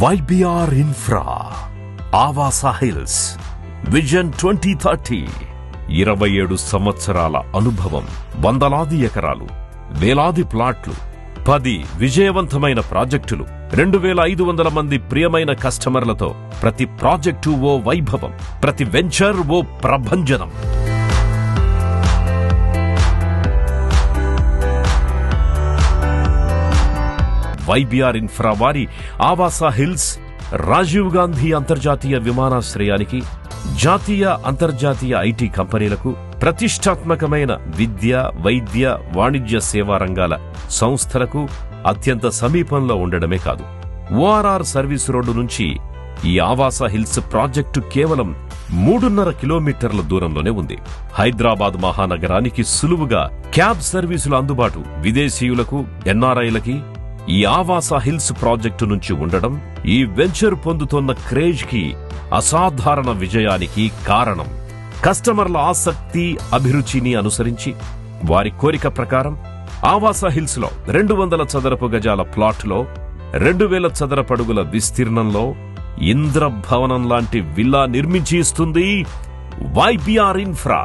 YBR Infra, Avasa Hills, Vision 2030. 27 సంవత్సరాల అనుభవం, వందలాది ఎకరాలు, వేలాది ప్లాట్లు, 10 విజయవంతమైన ప్రాజెక్టులు, 2500 మంది ప్రియమైన కస్టమర్లతో ప్రతి ప్రాజెక్టు ఓ వైభవం, ప్రతి వెంచర్ ఓ ప్రభంజనం. YBR ఇన్ఫ్రా వారి ఆవాసా హిల్స్ రాజీవ్ గాంధీ అంతర్జాతీయ విమానాశ్రయానికి, జాతీయ అంతర్జాతీయ ఐటీ కంపెనీలకు, ప్రతిష్టాత్మకమైన విద్య, వైద్య, వాణిజ్య సేవా రంగాల సంస్థలకు అత్యంత సమీపంలో ఉండడమే కాదు, ORR సర్వీస్ రోడ్డు నుంచి ఈ ఆవాసా హిల్స్ ప్రాజెక్టు కేవలం 3.5 కిలోమీటర్ల దూరంలోనే ఉంది. హైదరాబాద్ మహానగరానికి సులువుగా క్యాబ్ సర్వీసుల అందుబాటు విదేశీయులకు, NRIలకి ఈ ఆవాసా హిల్స్ ప్రాజెక్టు నుంచి ఉండడం ఈ వెంచర్ పొందుతున్న క్రేజ్ కి, అసాధారణ విజయానికి కారణం. కస్టమర్ల ఆసక్తి, అభిరుచిని అనుసరించి వారి కోరిక ప్రకారం ఆవాసా హిల్స్ లో 200 చదరపు గజాల ప్లాట్లో 2000 చదరపడుగుల విస్తీర్ణంలో ఇంద్రభవనం లాంటి విల్లా నిర్మించి ఇస్తుంది YBR ఇన్ఫ్రా.